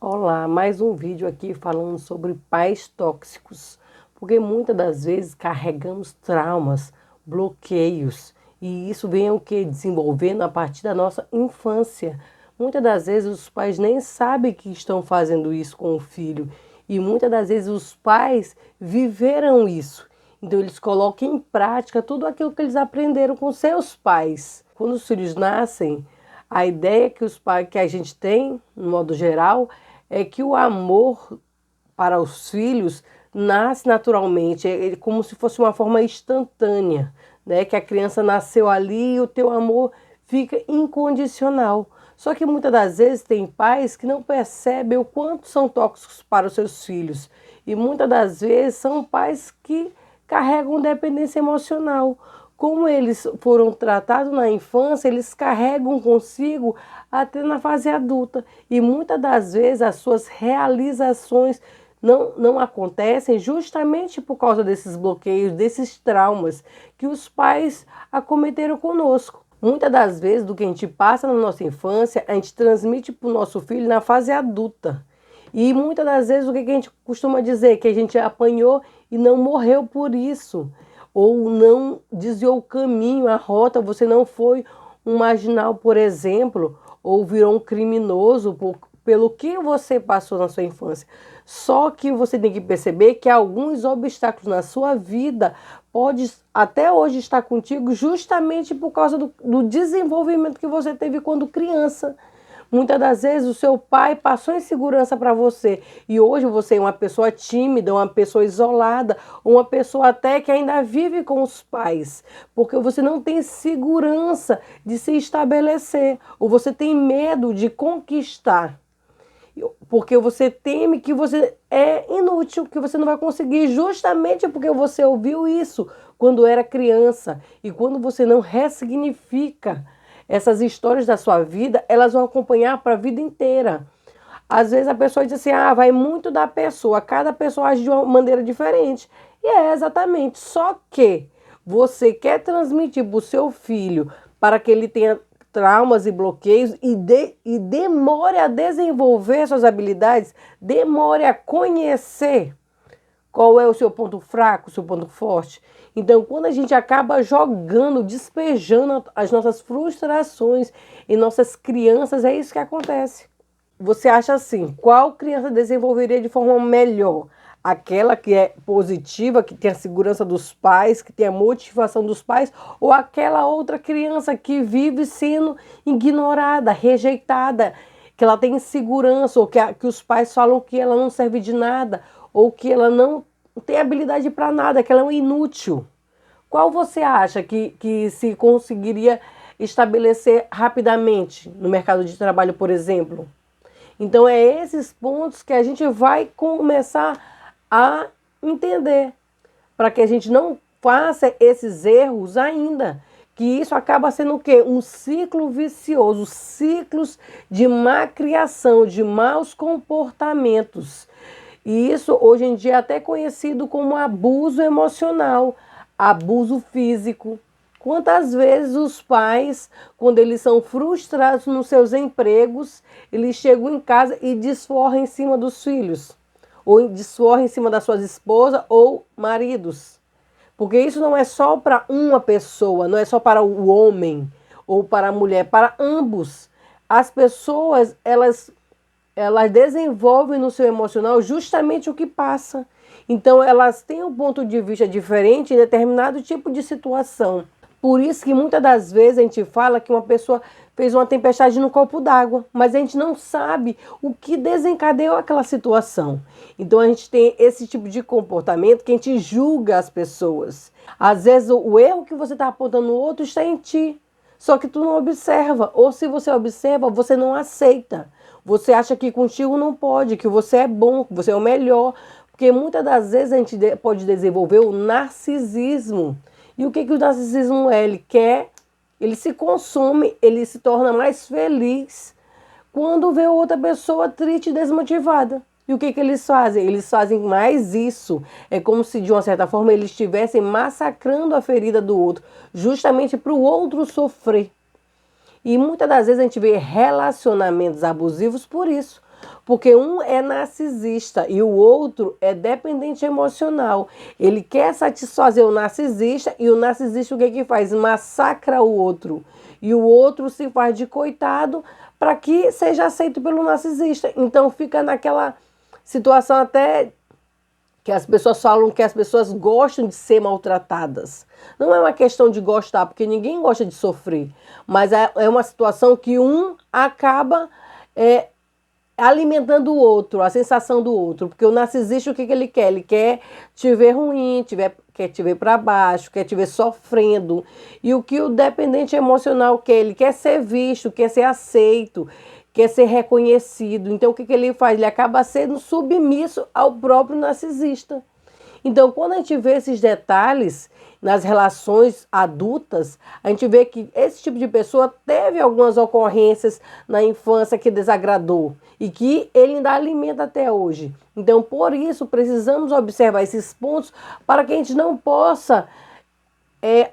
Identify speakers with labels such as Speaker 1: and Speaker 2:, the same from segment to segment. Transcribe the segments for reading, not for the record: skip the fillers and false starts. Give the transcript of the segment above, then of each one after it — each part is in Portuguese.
Speaker 1: Olá, mais um vídeo aqui falando sobre pais tóxicos, porque muitas das vezes carregamos traumas, bloqueios, e isso vem o que? Desenvolvendo a partir da nossa infância. Muitas das vezes os pais nem sabem que estão fazendo isso com o filho, e muitas das vezes os pais viveram isso. Então eles colocam em prática tudo aquilo que eles aprenderam com seus pais. Quando os filhos nascem, a ideia que os pais que a gente tem, no modo geral, é que o amor para os filhos nasce naturalmente, é como se fosse uma forma instantânea, né? Que a criança nasceu ali e o teu amor fica incondicional. Só que muitas das vezes tem pais que não percebem o quanto são tóxicos para os seus filhos. E muitas das vezes são pais que carregam dependência emocional. Como eles foram tratados na infância, eles carregam consigo até na fase adulta. E muitas das vezes as suas realizações não acontecem justamente por causa desses bloqueios, desses traumas que os pais acometeram conosco. Muitas das vezes do que a gente passa na nossa infância, a gente transmite para o nosso filho na fase adulta. E muitas das vezes o que a gente costuma dizer? Que a gente apanhou e não morreu por isso. Ou não desviou o caminho, a rota, você não foi um marginal, por exemplo, ou virou um criminoso pelo que você passou na sua infância. Só que você tem que perceber que alguns obstáculos na sua vida podem até hoje estar contigo justamente por causa do desenvolvimento que você teve quando criança. Muitas das vezes o seu pai passou insegurança para você e hoje você é uma pessoa tímida, uma pessoa isolada, uma pessoa até que ainda vive com os pais, porque você não tem segurança de se estabelecer ou você tem medo de conquistar. Porque você teme que você é inútil, que você não vai conseguir, justamente porque você ouviu isso quando era criança. E quando você não ressignifica essas histórias da sua vida, elas vão acompanhar para a vida inteira. Às vezes a pessoa diz assim, vai muito da pessoa, cada pessoa age de uma maneira diferente. E é exatamente, só que você quer transmitir para o seu filho para que ele tenha traumas e bloqueios e demore a desenvolver suas habilidades, demore a conhecer qual é o seu ponto fraco, o seu ponto forte. Então, quando a gente acaba jogando, despejando as nossas frustrações em nossas crianças, é isso que acontece. Você acha assim, qual criança desenvolveria de forma melhor? Aquela que é positiva, que tem a segurança dos pais, que tem a motivação dos pais, ou aquela outra criança que vive sendo ignorada, rejeitada, que ela tem insegurança, ou que os pais falam que ela não serve de nada, ou que ela não tem habilidade para nada, que ela é um inútil. Qual você acha que se conseguiria estabelecer rapidamente no mercado de trabalho, por exemplo? Então, é esses pontos que a gente vai começar a entender, para que a gente não faça esses erros ainda, que isso acaba sendo o quê? Um ciclo vicioso, ciclos de má criação, de maus comportamentos. E isso hoje em dia é até conhecido como abuso emocional, abuso físico. Quantas vezes os pais, quando eles são frustrados nos seus empregos, eles chegam em casa e desforram em cima dos filhos, ou desforram em cima das suas esposas ou maridos. Porque isso não é só para uma pessoa, não é só para o homem ou para a mulher, para ambos. As pessoas, elas desenvolvem no seu emocional justamente o que passa. Então, elas têm um ponto de vista diferente em determinado tipo de situação. Por isso que muitas das vezes a gente fala que uma pessoa fez uma tempestade no copo d'água, mas a gente não sabe o que desencadeou aquela situação. Então a gente tem esse tipo de comportamento que a gente julga as pessoas. Às vezes o erro que você está apontando no outro está em ti, só que tu não observa, ou se você observa, você não aceita. Você acha que contigo não pode, que você é bom, que você é o melhor, porque muitas das vezes a gente pode desenvolver o narcisismo. E o que o narcisismo é? Ele se consome, ele se torna mais feliz quando vê outra pessoa triste e desmotivada. E o que eles fazem? Eles fazem mais isso. É como se, de uma certa forma, eles estivessem massacrando a ferida do outro, justamente para o outro sofrer. E muitas das vezes a gente vê relacionamentos abusivos por isso. Porque um é narcisista e o outro é dependente emocional. Ele quer satisfazer o narcisista e o narcisista o que que faz? Massacra o outro. E o outro se faz de coitado para que seja aceito pelo narcisista. Então fica naquela situação até que as pessoas falam que as pessoas gostam de ser maltratadas. Não é uma questão de gostar, porque ninguém gosta de sofrer, mas é uma situação que um acaba alimentando o outro, a sensação do outro, porque o narcisista o que, que ele quer? Ele quer te ver ruim, quer te ver para baixo, quer te ver sofrendo. E o que o dependente emocional quer? Ele quer ser visto, quer ser aceito, quer ser reconhecido. Então, o que, que ele faz? Ele acaba sendo submisso ao próprio narcisista. Então, quando a gente vê esses detalhes nas relações adultas, a gente vê que esse tipo de pessoa teve algumas ocorrências na infância que desagradou e que ele ainda alimenta até hoje. Então, por isso, precisamos observar esses pontos para que a gente não possa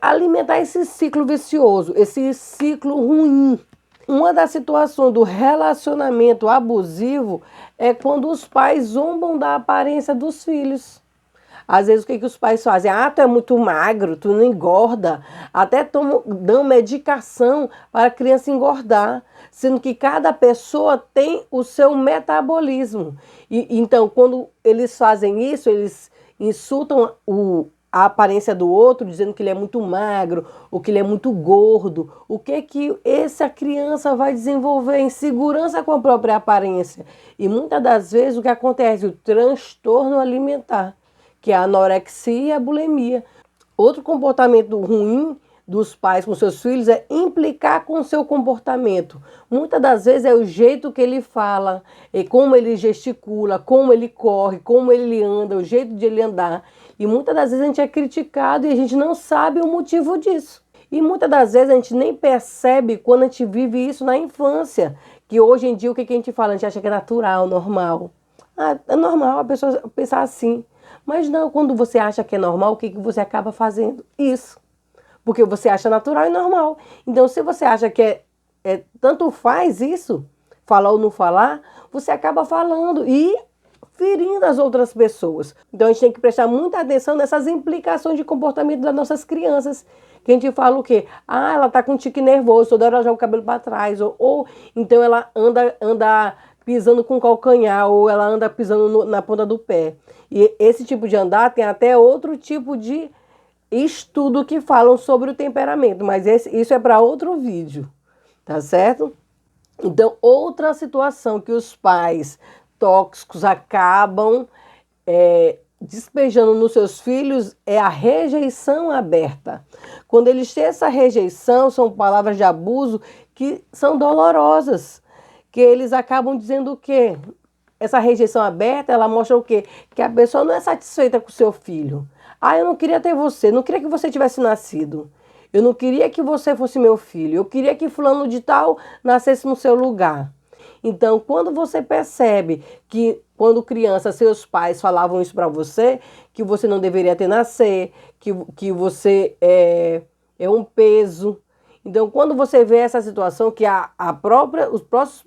Speaker 1: alimentar esse ciclo vicioso, esse ciclo ruim. Uma das situações do relacionamento abusivo é quando os pais zombam da aparência dos filhos. Às vezes o que os pais fazem? Ah, tu é muito magro, tu não engorda. Até dão medicação para a criança engordar. Sendo que cada pessoa tem o seu metabolismo. Então, quando eles fazem isso, eles insultam a aparência do outro, dizendo que ele é muito magro, ou que ele é muito gordo. O que essa criança vai desenvolver? Insegurança com a própria aparência. E muitas das vezes o que acontece? O transtorno alimentar, que é a anorexia e a bulimia. Outro comportamento ruim dos pais com seus filhos é implicar com o seu comportamento. Muitas das vezes é o jeito que ele fala, é como ele gesticula, como ele corre, como ele anda, o jeito de ele andar. E muitas das vezes a gente é criticado e a gente não sabe o motivo disso. E muitas das vezes a gente nem percebe quando a gente vive isso na infância. Que hoje em dia o que a gente fala? A gente acha que é natural, normal. Ah, é normal a pessoa pensar assim. Mas não, quando você acha que é normal, o que você acaba fazendo? Isso. Porque você acha natural e normal. Então, se você acha que tanto faz isso, falar ou não falar, você acaba falando e ferindo as outras pessoas. Então, a gente tem que prestar muita atenção nessas implicações de comportamento das nossas crianças. Que a gente fala o quê? Ah, ela tá com um tique nervoso, toda hora ela joga o cabelo para trás. Ou então ela anda pisando com o calcanhar, ou ela anda pisando na ponta do pé. E esse tipo de andar tem até outro tipo de estudo que falam sobre o temperamento, mas isso é para outro vídeo, tá certo? Então, outra situação que os pais tóxicos acabam despejando nos seus filhos é a rejeição aberta. Quando eles têm essa rejeição, são palavras de abuso que são dolorosas, que eles acabam dizendo o quê? Essa rejeição aberta, ela mostra o quê? Que a pessoa não é satisfeita com o seu filho. Ah, eu não queria ter você, não queria que você tivesse nascido. Eu não queria que você fosse meu filho. Eu queria que fulano de tal nascesse no seu lugar. Então, quando você percebe que, quando criança, seus pais falavam isso para você, que você não deveria ter nascer, que você é um peso. Então, quando você vê essa situação que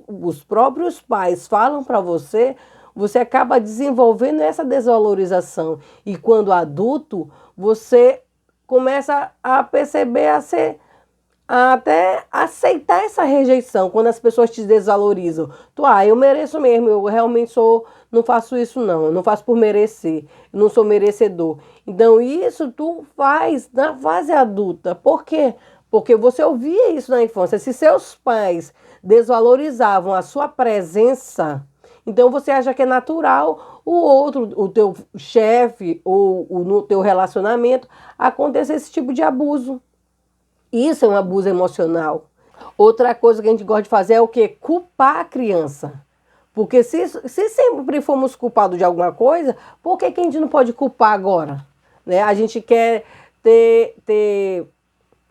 Speaker 1: os próprios pais falam para você, você acaba desenvolvendo essa desvalorização. E quando adulto, você começa a perceber, a até aceitar essa rejeição, quando as pessoas te desvalorizam. Eu mereço mesmo, eu realmente não faço isso não, eu não faço por merecer, eu não sou merecedor. Então, isso tu faz na fase adulta. Por quê? Porque você ouvia isso na infância. Se seus pais desvalorizavam a sua presença, então você acha que é natural o teu chefe ou no teu relacionamento acontecer esse tipo de abuso. Isso é um abuso emocional. Outra coisa que a gente gosta de fazer é o quê? Culpar a criança. Porque se sempre fomos culpados de alguma coisa, por que a gente não pode culpar agora? Né? A gente quer ter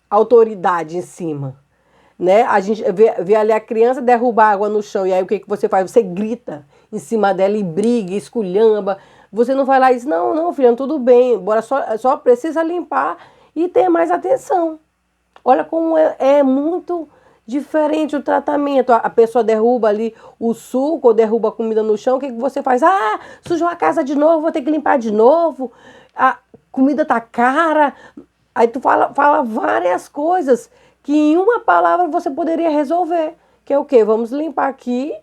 Speaker 1: autoridade em cima, né? A gente vê ali a criança derrubar água no chão e aí o que você faz? Você grita em cima dela e briga, esculhamba. Você não vai lá e diz, não, filha, tudo bem, bora só precisa limpar e ter mais atenção. Olha como é muito diferente o tratamento. A pessoa derruba ali o suco ou derruba a comida no chão, o que que você faz? Ah, sujou a casa de novo, vou ter que limpar de novo. A comida tá cara. Aí tu fala várias coisas que em uma palavra você poderia resolver. Que é o quê? Vamos limpar aqui,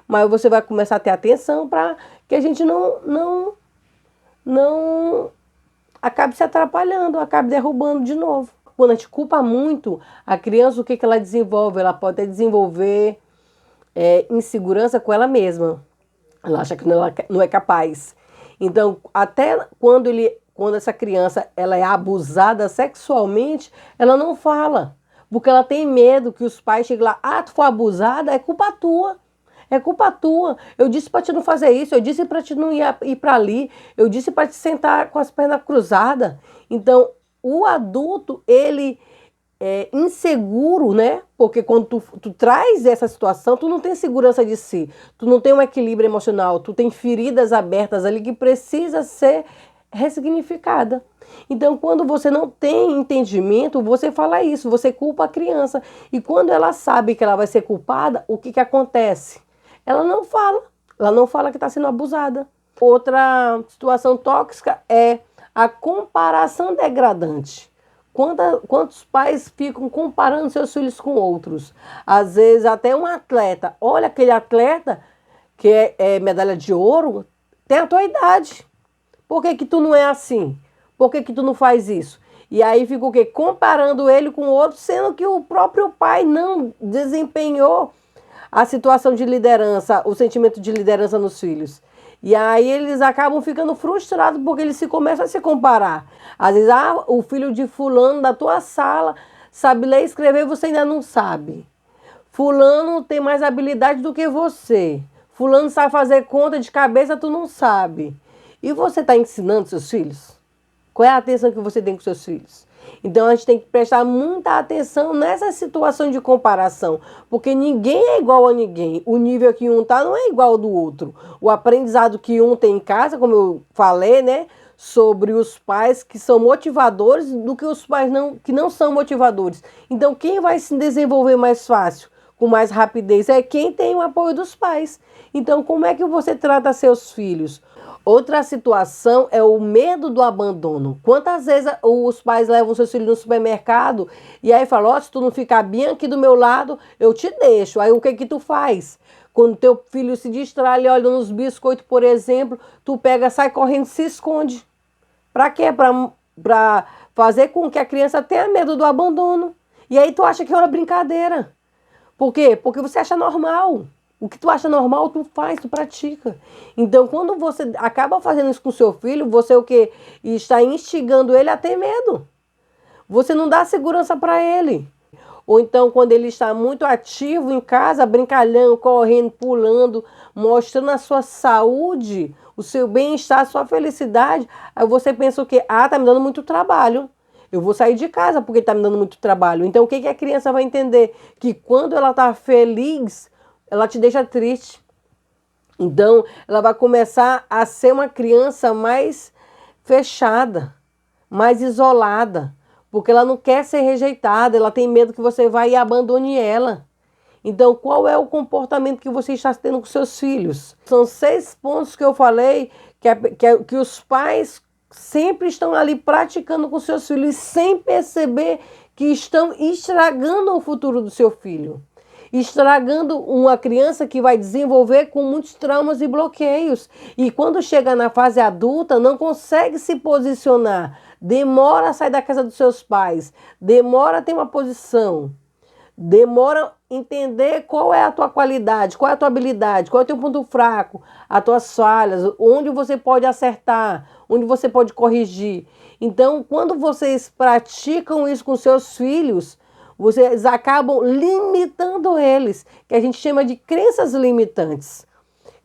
Speaker 1: mas você vai começar a ter atenção para que a gente não acabe se atrapalhando, acabe derrubando de novo. Quando a gente culpa muito, a criança, o que que ela desenvolve? Ela pode até desenvolver insegurança com ela mesma. Ela acha que não é capaz. Então, até quando essa criança ela é abusada sexualmente, ela não fala. Porque ela tem medo que os pais cheguem lá, ah, tu foi abusada, é culpa tua. É culpa tua. Eu disse para te não fazer isso, eu disse para te não ir para ali, eu disse para te sentar com as pernas cruzadas. Então, o adulto, ele é inseguro, né? Porque quando tu traz essa situação, tu não tem segurança de si, tu não tem um equilíbrio emocional, tu tem feridas abertas ali que precisa ser ressignificada. Então, quando você não tem entendimento, você fala isso, você culpa a criança. E quando ela sabe que ela vai ser culpada, o que que acontece? Ela não fala que está sendo abusada. Outra situação tóxica é a comparação degradante. Quantos pais ficam comparando seus filhos com outros? Às vezes até um atleta. Olha, aquele atleta que é medalha de ouro, tem a tua idade. Por que que tu não é assim? Por que que tu não faz isso? E aí fica o quê? Comparando ele com o outro, sendo que o próprio pai não desempenhou a situação de liderança, o sentimento de liderança nos filhos. E aí eles acabam ficando frustrados porque eles começam a se comparar. Às vezes, o filho de fulano da tua sala sabe ler e escrever, você ainda não sabe. Fulano tem mais habilidade do que você. Fulano sabe fazer conta de cabeça, tu não sabe. E você está ensinando seus filhos? Qual é a atenção que você tem com seus filhos? Então a gente tem que prestar muita atenção nessa situação de comparação, porque ninguém é igual a ninguém. O nível que um tá não é igual ao do outro. O aprendizado que um tem em casa, como eu falei, né, sobre os pais que são motivadores do que os pais que não são motivadores. Então quem vai se desenvolver mais fácil, com mais rapidez, é quem tem o apoio dos pais. Então como é que você trata seus filhos? Outra situação é o medo do abandono. Quantas vezes os pais levam seus filhos no supermercado e aí falam, ó, se tu não ficar bem aqui do meu lado, eu te deixo. Aí o que que tu faz? Quando teu filho se distrai, ele olha nos biscoitos, por exemplo, tu pega, sai correndo e se esconde. Para quê? Para fazer com que a criança tenha medo do abandono. E aí tu acha que é uma brincadeira. Por quê? Porque você acha normal. O que tu acha normal, tu faz, tu pratica. Então, quando você acaba fazendo isso com o seu filho, você o quê? Está instigando ele a ter medo. Você não dá segurança para ele. Ou então, quando ele está muito ativo em casa, brincalhão, correndo, pulando, mostrando a sua saúde, o seu bem-estar, a sua felicidade, aí você pensa o quê? Ah, tá me dando muito trabalho. Eu vou sair de casa porque está me dando muito trabalho. Então, o que que a criança vai entender? Que quando ela está feliz, ela te deixa triste. Então, ela vai começar a ser uma criança mais fechada, mais isolada, porque ela não quer ser rejeitada, ela tem medo que você vá e abandone ela. Então, qual é o comportamento que você está tendo com seus filhos? São 6 pontos que eu falei que os pais sempre estão ali praticando com seus filhos sem perceber que estão estragando o futuro do seu filho. Estragando uma criança que vai desenvolver com muitos traumas e bloqueios. E quando chega na fase adulta, não consegue se posicionar. Demora a sair da casa dos seus pais. Demora a ter uma posição. Demora a entender qual é a tua qualidade, qual é a tua habilidade, qual é o teu ponto fraco, as tuas falhas, onde você pode acertar, onde você pode corrigir. Então, quando vocês praticam isso com seus filhos, vocês acabam limitando eles, que a gente chama de crenças limitantes.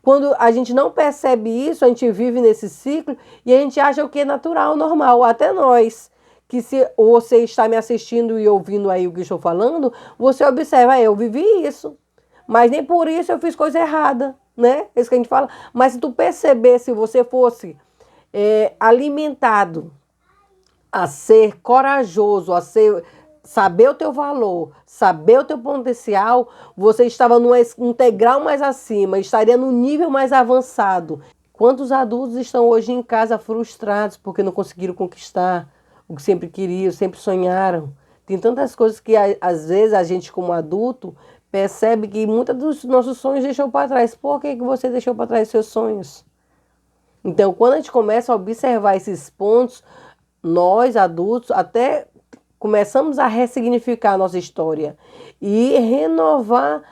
Speaker 1: Quando a gente não percebe isso, a gente vive nesse ciclo e a gente acha o que é natural, normal, até nós. Que se você está me assistindo e ouvindo aí o que estou falando, você observa, eu vivi isso, mas nem por isso eu fiz coisa errada, né? É isso que a gente fala. Mas se tu perceber, se você fosse alimentado a ser corajoso, a ser saber o teu valor, saber o teu potencial, você estava num degrau mais acima, estaria num nível mais avançado. Quantos adultos estão hoje em casa frustrados porque não conseguiram conquistar o que sempre queriam, sempre sonharam? Tem tantas coisas que às vezes a gente como adulto percebe que muitos dos nossos sonhos deixou para trás. Por que que você deixou para trás seus sonhos? Então, quando a gente começa a observar esses pontos, nós adultos até começamos a ressignificar a nossa história e renovar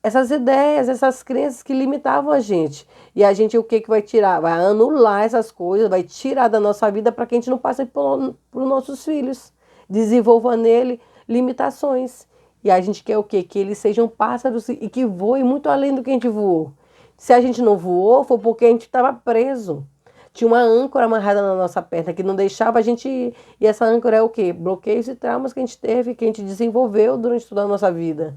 Speaker 1: essas ideias, essas crenças que limitavam a gente. E a gente o que que vai tirar? Vai anular essas coisas, vai tirar da nossa vida para que a gente não passe para os nossos filhos. Desenvolva nele limitações. E a gente quer o quê? Que eles sejam pássaros e que voem muito além do que a gente voou. Se a gente não voou, foi porque a gente estava preso. Tinha uma âncora amarrada na nossa perna que não deixava a gente ir. E essa âncora é o quê? Bloqueios e traumas que a gente teve, que a gente desenvolveu durante toda a nossa vida.